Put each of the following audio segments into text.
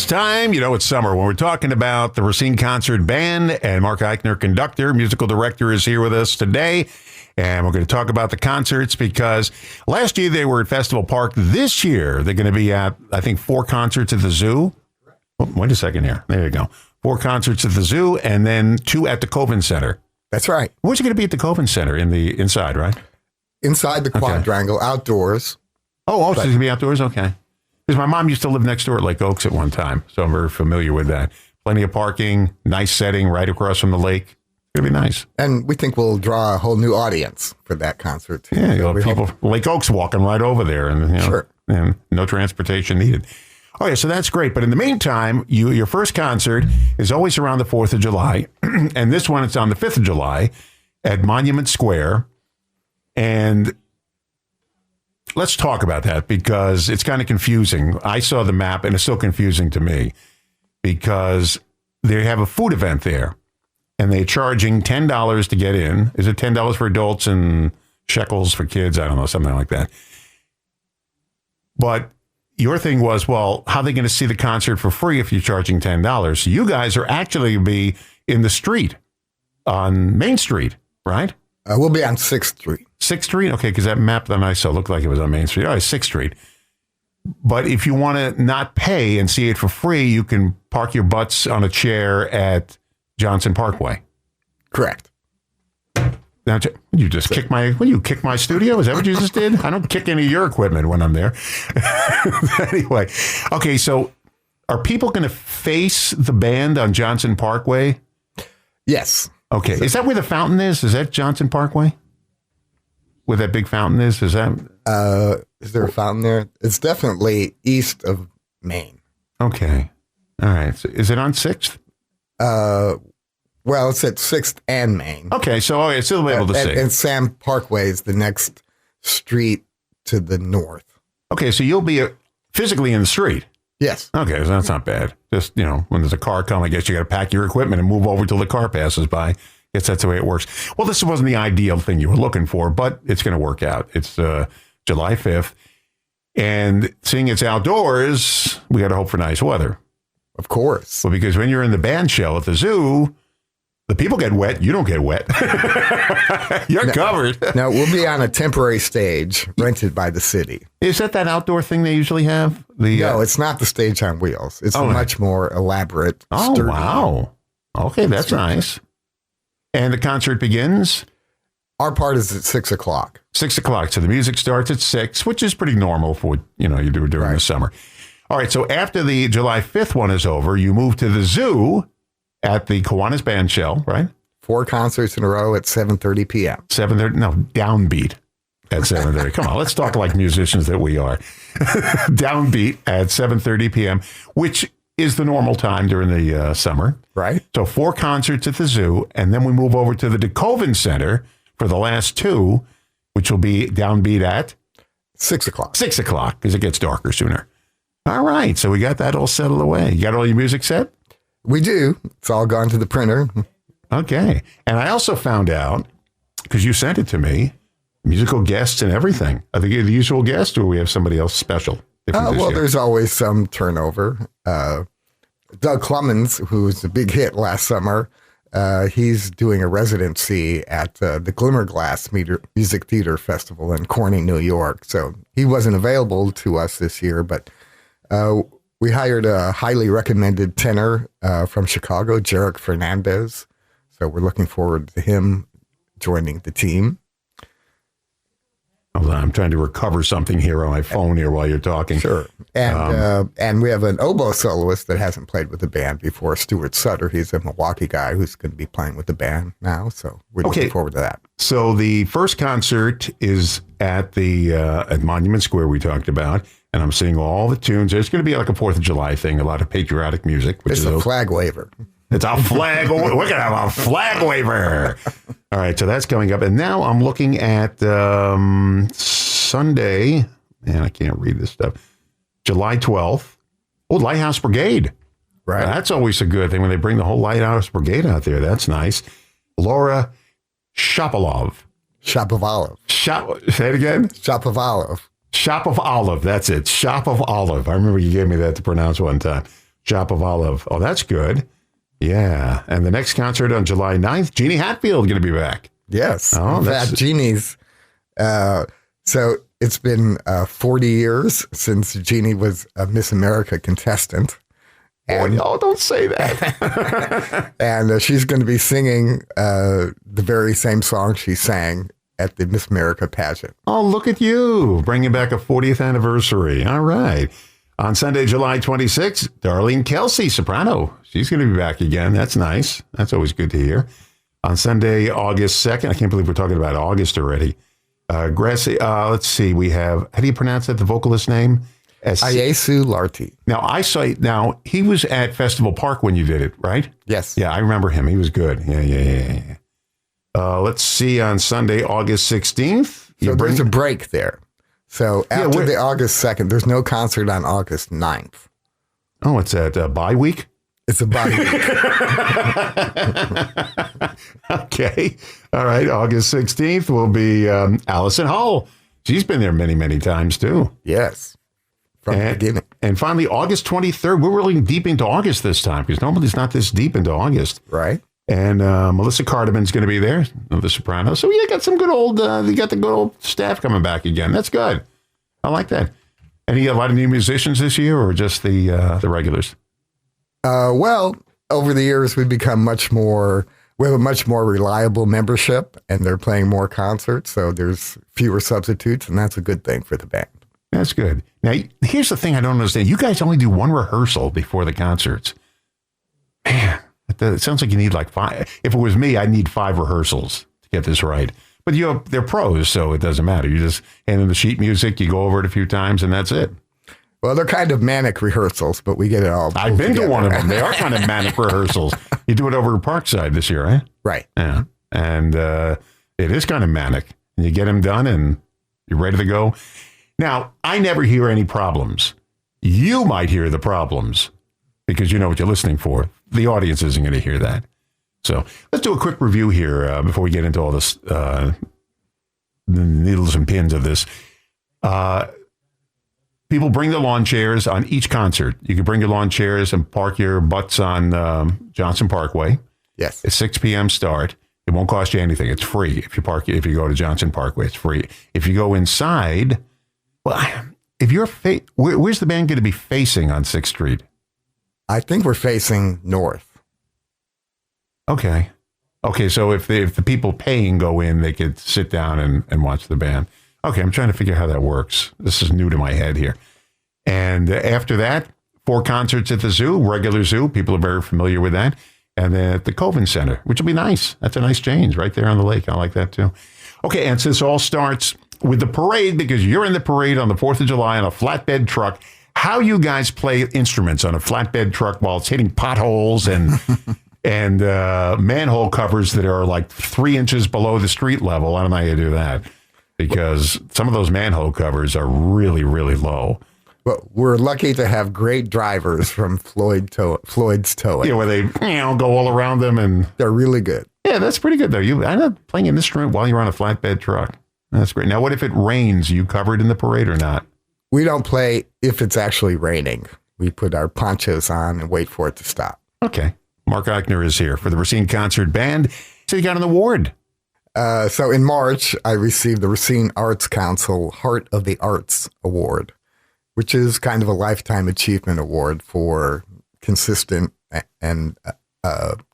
this time, it's summer when we're talking about the Racine Concert Band, and Mark Eichner, conductor, musical director, is here with us today. And we're going to talk about the concerts because last year they were at Festival Park. This year they're going to be at, I think, 4 concerts at the Zoo. Oh, wait a second here. There you go. 4 concerts at the Zoo and then 2 at the Coven Center. That's right. Where's it going to be at the Coven Center? In the inside, right? Inside the quadrangle, outdoors. So it's going to be outdoors? Okay. Because my mom used to live next door at Lake Oaks at one time, so I'm very familiar with that. Plenty of parking, nice setting right across from the lake. It'll be nice. And we think we'll draw a whole new audience for that concert, too. Yeah, you'll have people from Lake Oaks walking right over there, and Sure. and no transportation needed. Okay, so that's great. But in the meantime, your first concert is always around the 4th of July, and this one it's on the 5th of July at Monument Square. And let's talk about that because it's kind of confusing. I saw the map, and it's still confusing to me because they have a food event there, and they're charging $10 to get in. Is it $10 for adults and shekels for kids? I don't know, something like that. But your thing was, well, how are they going to see the concert for free if you're charging $10? So you guys are actually going to be in the street on Main Street, right? We'll be on 6th Street. 6th Street? Okay, because that map that I saw looked like it was on Main Street. All right, 6th Street. But if you want to not pay and see it for free, you can park your butts on a chair at Johnson Parkway. Correct. Now, you just kick my studio? Is that what you just did? I don't kick any of your equipment when I'm there. Anyway, okay, so are people going to face the band on Johnson Parkway? Yes. Okay, is that where the fountain is? Is that Johnson Parkway? Where that big fountain is? Is that? Is there a fountain there? It's definitely east of Main. Okay. All right. So is it on 6th? Well, it's at 6th and Main. Okay, so it's still able to see. And Sam Parkway is the next street to the north. Okay, so you'll be physically in the street. Yes. Okay, so that's not bad. Just, when there's a car coming, I guess you got to pack your equipment and move over till the car passes by. I guess that's the way it works. Well, this wasn't the ideal thing you were looking for, but it's going to work out. It's July 5th. And seeing it's outdoors, we got to hope for nice weather. Of course. Well, because when you're in the band shell at the Zoo, the people get wet. You don't get wet. You're covered. No, we'll be on a temporary stage rented by the city. Is that outdoor thing they usually have? No, it's not the stage on wheels. It's a much more elaborate. Oh, sturdy, wow. Okay, that's nice. And the concert begins? Our part is at 6 o'clock. 6 o'clock. So the music starts at 6, which is pretty normal for what you do during the summer. All right, so after the July 5th one is over, you move to the Zoo at the Kiwanis Band Shell, right? 4 concerts in a row at 7:30 p.m. 7:30? No, downbeat at 7:30. Come on, let's talk like musicians that we are. Downbeat at 7:30 p.m., which is the normal time during the summer. Right. So 4 concerts at the Zoo, and then we move over to the DeKoven Center for the last 2, which will be downbeat at 6 o'clock. 6 o'clock, because it gets darker sooner. All right, so we got that all settled away. You got all your music set? We do. It's all gone to the printer. Okay. And I also found out, because you sent it to me, musical guests and everything. Are they the usual guest, or we have somebody else special? There's always some turnover. Doug Clemens, who was a big hit last summer, he's doing a residency at the Glimmerglass Music Theater Festival in Corning, New York. So he wasn't available to us this year, but we hired a highly recommended tenor from Chicago, Jarek Fernandez. So we're looking forward to him joining the team. Hold on, I'm trying to recover something here on my phone here while you're talking. Sure. And we have an oboe soloist that hasn't played with the band before, Stuart Sutter. He's a Milwaukee guy who's going to be playing with the band now. So we're looking forward to that. So the first concert is at Monument Square we talked about. And I'm seeing all the tunes. There's going to be like a 4th of July thing, a lot of patriotic music. It's a flag waver. It's a flag. We're going to have a flag waver. All right, so that's coming up. And now I'm looking at Sunday. Man, I can't read this stuff. July 12th. Oh, Lighthouse Brigade. Right. That's always a good thing when they bring the whole Lighthouse Brigade out there. That's nice. Laura Shapovalov. Shapovalov. Say it again? Shapovalov. Shop of Olive. That's it. Shop of Olive. I remember you gave me that to pronounce one time. Shapovalov. Oh, that's good. Yeah. And the next concert on July 9th, Jeannie Hatfield going to be back. Yes. Oh, in fact, Jeannie's. So it's been 40 years since Jeannie was a Miss America contestant. And, don't say that. and she's going to be singing the very same song she sang at the Miss America pageant. Oh, look at you, bringing back a 40th anniversary. All right. On Sunday, July 26th, Darlene Kelsey, soprano. She's going to be back again. That's nice. That's always good to hear. On Sunday, August 2nd, I can't believe we're talking about August already. Gracie, let's see, we have, how do you pronounce that, the vocalist name? Ayesu Larty. Now, he was at Festival Park when you did it, right? Yes. Yeah, I remember him. He was good. Yeah. Let's see, on Sunday, August 16th. So there's a break there. So after the August 2nd, there's no concert on August 9th. Oh, it's at bye week? It's a bye week. Okay. All right. August 16th will be Allison Hull. She's been there many, many times, too. Yes. From the beginning. And finally, August 23rd. We're really deep into August this time because normally it's not this deep into August. Right. And Melissa Cardiman's going to be there, the soprano. So you got some good old, you got the good old staff coming back again. That's good. I like that. A lot of new musicians this year, or just the regulars? Well, over the years, we've become we have a much more reliable membership, and they're playing more concerts. So there's fewer substitutes, and that's a good thing for the band. That's good. Now, here's the thing I don't understand. You guys only do one rehearsal before the concerts. Man, it sounds like you need like 5. If it was me, I'd need 5 rehearsals to get this right. But they're pros, so it doesn't matter. You just hand them the sheet music, you go over it a few times, and that's it. Well, they're kind of manic rehearsals, but we get it all. I've been to one of them. They are kind of manic rehearsals. You do it over at Parkside this year, right? Right. Yeah. And it is kind of manic. And you get them done, and you're ready to go. Now, I never hear any problems. You might hear the problems because you know what you're listening for. The audience isn't going to hear that. So let's do a quick review here before we get into all this, the needles and pins of this. People bring the lawn chairs on each concert. You can bring your lawn chairs and park your butts on Johnson Parkway. Yes. It's 6 p.m. start. It won't cost you anything. It's free. If you go to Johnson Parkway, it's free. If you go inside, well, if you're where's the band going to be facing on 6th Street? I think we're facing north. Okay. So if the people paying go in, they could sit down and watch the band. Okay, I'm trying to figure out how that works. This is new to my head here. And after that, 4 concerts at the zoo, regular zoo. People are very familiar with that. And then at the Coven Center, which will be nice. That's a nice change right there on the lake. I like that too. Okay, and so this all starts with the parade because you're in the parade on the 4th of July on a flatbed truck. How you guys play instruments on a flatbed truck while it's hitting potholes and and manhole covers that are like 3 inches below the street level. I don't know how you do that because some of those manhole covers are really, really low. Well, we're lucky to have great drivers from Floyd's Towing. Yeah, where they go all around them and they're really good. Yeah, that's pretty good though. You end up playing an instrument while you're on a flatbed truck. That's great. Now, what if it rains? Are you covered in the parade or not? We don't play if it's actually raining. We put our ponchos on and wait for it to stop. Okay. Mark Eichner is here for the Racine Concert Band. So you got an award. So in March, I received the Racine Arts Council Heart of the Arts Award, which is kind of a lifetime achievement award for consistent and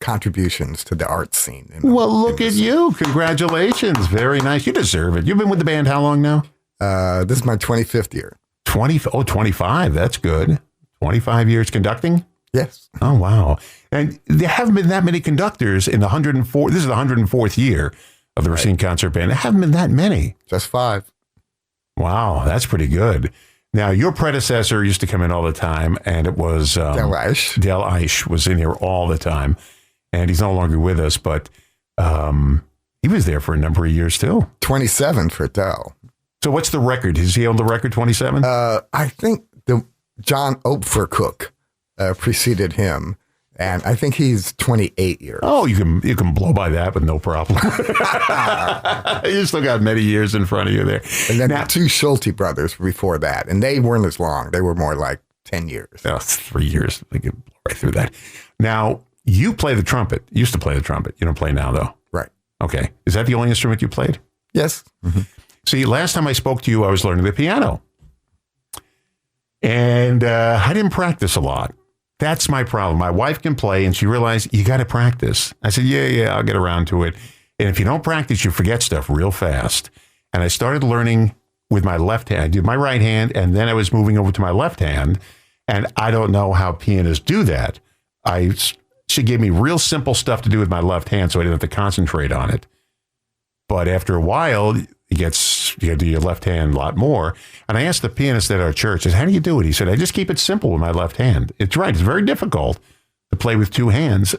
contributions to the arts scene. Well, look at you. Congratulations. Very nice. You deserve it. You've been with the band how long now? This is my 25th year. 25. That's good. 25 years conducting? Yes. Oh, wow. And there haven't been that many conductors in the 104. This is the 104th year of the Racine Concert Band. There haven't been that many. Just 5. Wow. That's pretty good. Now, your predecessor used to come in all the time, and it was Del Eisch. Del Eisch was in here all the time, and he's no longer with us, but he was there for a number of years, too. 27 for Del. So what's the record? Is he on the record, 27? I think the John Opfercook preceded him, and I think he's 28 years. Oh, you can blow by that with no problem. You still got many years in front of you there. And then the 2 Schulte brothers before that, and they weren't as long. They were more like 10 years. Oh, 3 years. I could blow right through that. Now, you play the trumpet. You used to play the trumpet. You don't play now, though. Right. Okay. Is that the only instrument you played? Yes. Mm-hmm. See, last time I spoke to you, I was learning the piano. And I didn't practice a lot. That's my problem. My wife can play, and she realized, you got to practice. I said, yeah, I'll get around to it. And if you don't practice, you forget stuff real fast. And I started learning with my left hand. I did my right hand, and then I was moving over to my left hand. And I don't know how pianists do that. She gave me real simple stuff to do with my left hand, so I didn't have to concentrate on it. But after a while, you got to do your left hand a lot more. And I asked the pianist at our church, I said, how do you do it? He said, I just keep it simple with my left hand. It's right. It's very difficult to play with two hands.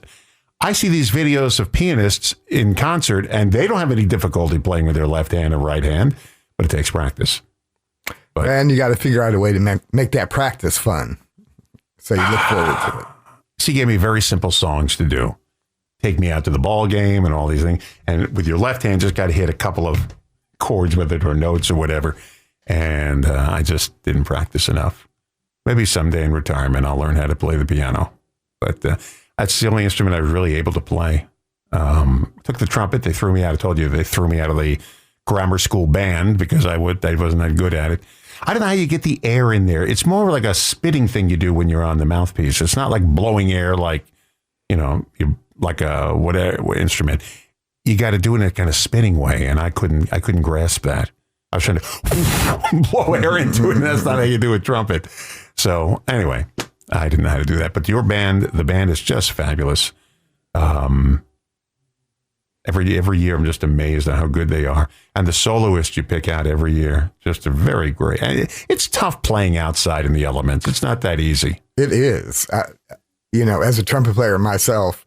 I see these videos of pianists in concert, and they don't have any difficulty playing with their left hand or right hand, but it takes practice. And you got to figure out a way to make that practice fun. So you look forward to it. She gave me very simple songs to do. Take me out to the ball game and all these things. And with your left hand, just got to hit a couple of chords with it or notes or whatever. And I just didn't practice enough. Maybe someday in retirement, I'll learn how to play the piano. But that's the only instrument I was really able to play. Took the trumpet. They threw me out. I told you they threw me out of the grammar school band because I wasn't that good at it. I don't know how you get the air in there. It's more like a spitting thing you do when you're on the mouthpiece. It's not like blowing air like, like a whatever instrument. You got to do it in a kind of spinning way, and I couldn't grasp that. I was trying to blow air into it, and that's not how you do a trumpet. So anyway, I didn't know how to do that. But your band, the band is just fabulous. Every year, I'm just amazed at how good they are. And the soloists you pick out every year, just a very great. It's tough playing outside in the elements. It's not that easy. It is. As a trumpet player myself,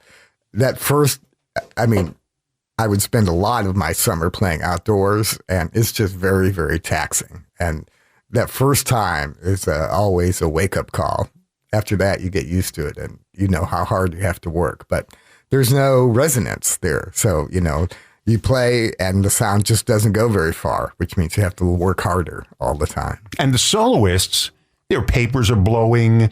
I would spend a lot of my summer playing outdoors, and it's just very, very taxing. And that first time is always a wake-up call. After that, you get used to it, and you know how hard you have to work. But there's no resonance there. So, you play and the sound just doesn't go very far, which means you have to work harder all the time. And the soloists, their papers are blowing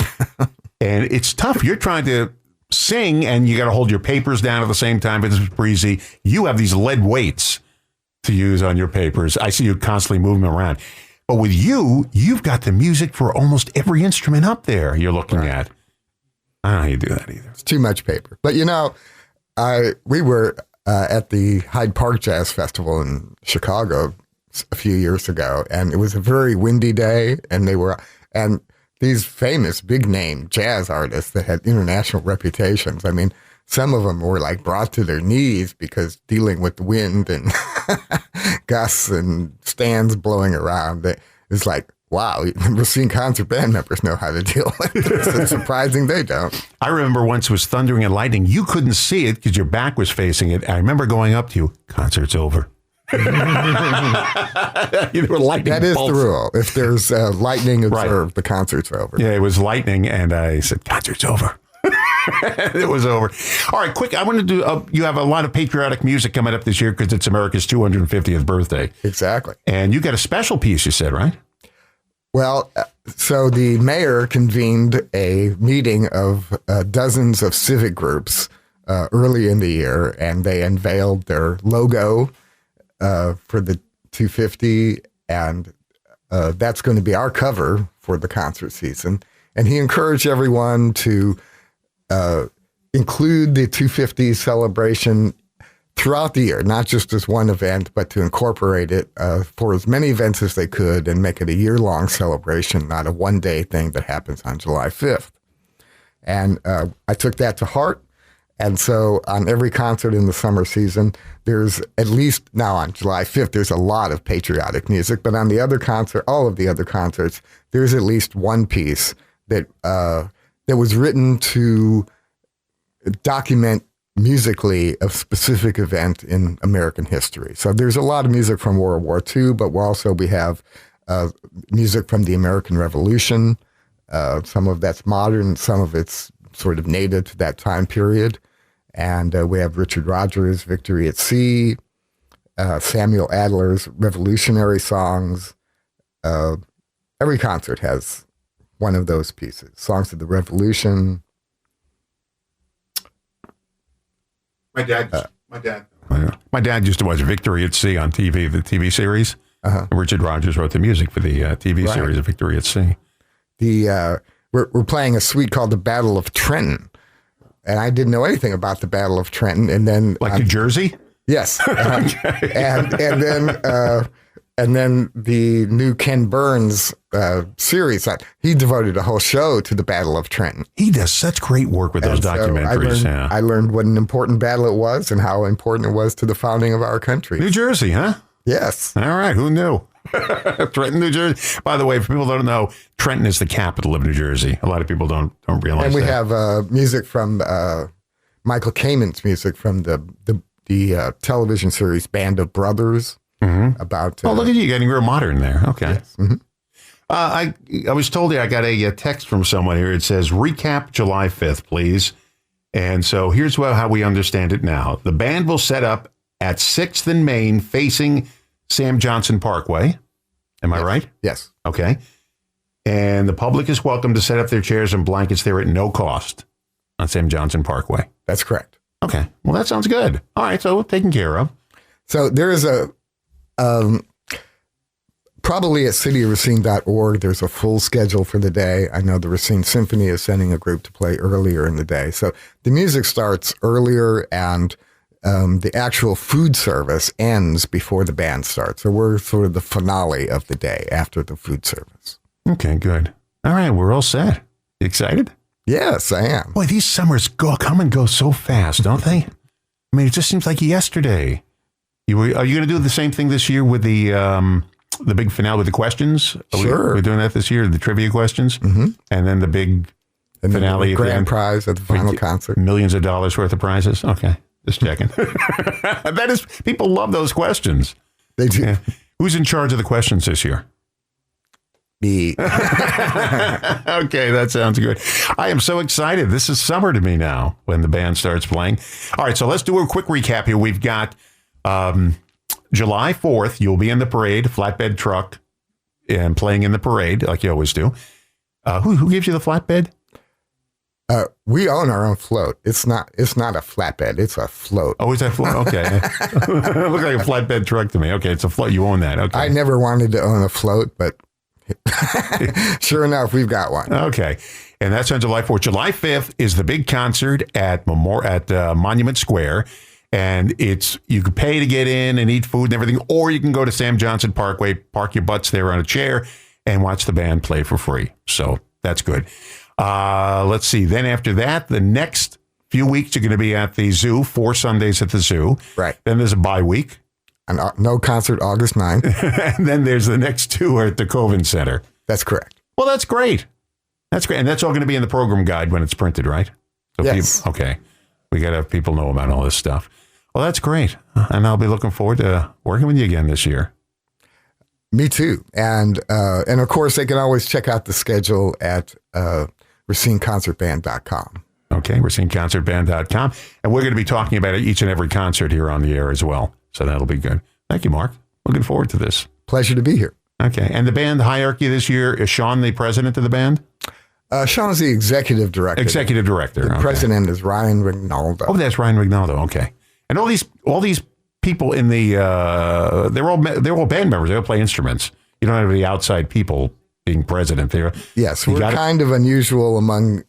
and it's tough. You're trying to sing and you got to hold your papers down at the same time. It's breezy. You have these lead weights to use on your papers. I see you constantly moving them around. But with you've got the music for almost every instrument up there you're looking at. I don't know how you do that either. It's too much paper. But we were at the Hyde Park Jazz Festival in Chicago a few years ago, and it was a very windy day, and these famous big name jazz artists that had international reputations. I mean, some of them were like brought to their knees because dealing with the wind and gusts and stands blowing around. It's like, wow, the Racine Concert Band members know how to deal with this. It's surprising they don't. I remember once it was thundering and lightning. You couldn't see it because your back was facing it. I remember going up to you, concert's over. Lightning that is bolts. The rule. If there's lightning observed, the concert's over. Yeah, it was lightning, and I said, concert's over. It was over. All right, quick. I want to do, you have a lot of patriotic music coming up this year because it's America's 250th birthday. Exactly. And you got a special piece, you said, right? Well, so the mayor convened a meeting of dozens of civic groups early in the year, and they unveiled their logo for the 250, and that's going to be our cover for the concert season. And he encouraged everyone to include the 250 celebration throughout the year, not just as one event, but to incorporate it for as many events as they could and make it a year-long celebration, not a one-day thing that happens on July 5th. And I took that to heart. And so on every concert in the summer season, there's at least, now on July 5th, there's a lot of patriotic music, but on the other concert, all of the other concerts, there's at least one piece that was written to document musically a specific event in American history. So there's a lot of music from World War II, but we have music from the American Revolution. Some of that's modern, some of it's sort of native to that time period. And we have Richard Rodgers' Victory at Sea, Samuel Adler's Revolutionary Songs. Every concert has one of those pieces. Songs of the Revolution. My dad used to watch Victory at Sea on TV, the TV series. Richard Rodgers wrote the music for the TV series of Victory at Sea. We're playing a suite called the Battle of Trenton, and I didn't know anything about the Battle of Trenton. And then, New Jersey. Yes, and then the new Ken Burns series. He devoted a whole show to the Battle of Trenton. He does such great work with those documentaries. I learned what an important battle it was and how important it was to the founding of our country. New Jersey, huh? Yes. All right. Who knew? Trenton, New Jersey. By the way, for people who don't know, Trenton is the capital of New Jersey. A lot of people don't realize. And we that. have music from Michael Kamen's music from the television series Band of Brothers. About look at you getting real modern there. Okay. Yes. Mm-hmm. I was told I got a text from someone here. It says recap July 5th, please. And so here's how we understand it now. The band will set up at 6th and Main facing Sam Johnson Parkway. Am I right? Yes. Okay. And the public is welcome to set up their chairs and blankets there at no cost on Sam Johnson Parkway. That's correct. Okay. Well, that sounds good. All right. So taken care of. So there is probably at cityracine.org, there's a full schedule for the day. I know the Racine Symphony is sending a group to play earlier in the day. So the music starts earlier and the actual food service ends before the band starts. So we're sort of the finale of the day after the food service. Okay, good. All right, we're all set. You excited? Yes, I am. Boy, these summers come and go so fast, don't they? I mean, it just seems like yesterday. Are you going to do the same thing this year with the big finale with the questions? Sure. We're doing that this year, the trivia questions? Mm-hmm. And then the big finale. The grand prize at the final concert. Millions of dollars worth of prizes? Okay, just checking. People love those questions. They do. Yeah. Who's in charge of the questions this year? Me. Okay, that sounds good. I am so excited. This is summer to me now when the band starts playing. All right, so let's do a quick recap here. We've got July 4th, you'll be in the parade, flatbed truck, and playing in the parade like you always do. Who gives you the flatbed? We own our own float. It's not a flatbed. It's a float. Oh, is that float? Okay. It looks like a flatbed truck to me. Okay, it's a float. You own that. Okay. I never wanted to own a float, but sure enough, we've got one. Okay. And that's on July 4th. July 5th is the big concert at Monument Square. And you can pay to get in and eat food and everything, or you can go to Sam Johnson Parkway, park your butts there on a chair, and watch the band play for free. So that's good. Let's see. Then after that, the next few weeks, you're going to be at the zoo, 4 Sundays at the zoo. Right. Then there's a bye week. And no concert August 9th. And then there's the next 2 are at the Coven Center. That's correct. Well, that's great. That's great. And that's all going to be in the program guide when it's printed, right? So yes. Okay. We got to have people know about all this stuff. Well, that's great. And I'll be looking forward to working with you again this year. Me too. And of course, they can always check out the schedule at RacineConcertBand.com. Okay, RacineConcertBand.com. And we're going to be talking about each and every concert here on the air as well. So that'll be good. Thank you, Mark. Looking forward to this. Pleasure to be here. Okay. And the band hierarchy this year, is Sean the president of the band? Sean is the executive director. Executive director. The president is Ryan Rignaldo. Oh, that's Ryan Rignaldo. Okay. And all these people in the they're all band members. They all play instruments. You don't have any outside people being president there. Yes, we're kind of unusual among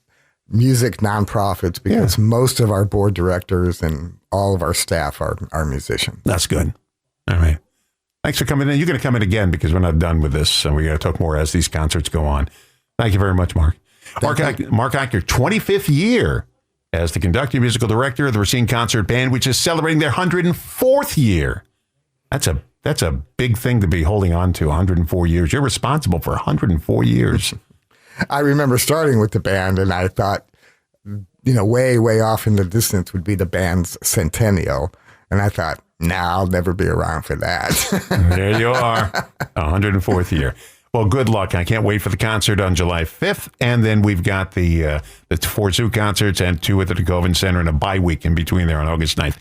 music nonprofits because most of our board directors and all of our staff are musicians. That's good. All right. Thanks for coming in. You're going to come in again because we're not done with this, and we're going to talk more as these concerts go on. Thank you very much, Mark. Mark Eichner, 25th year as the conductor, musical director of the Racine Concert Band, which is celebrating their 104th year. That's a big thing to be holding on to, 104 years. You're responsible for 104 years. I remember starting with the band, and I thought, way, way off in the distance would be the band's centennial. And I thought, I'll never be around for that. There you are, 104th year. Well, good luck. I can't wait for the concert on July 5th. And then we've got the 4 zoo concerts and 2 at the Coven Center and a bye week in between there on August 9th.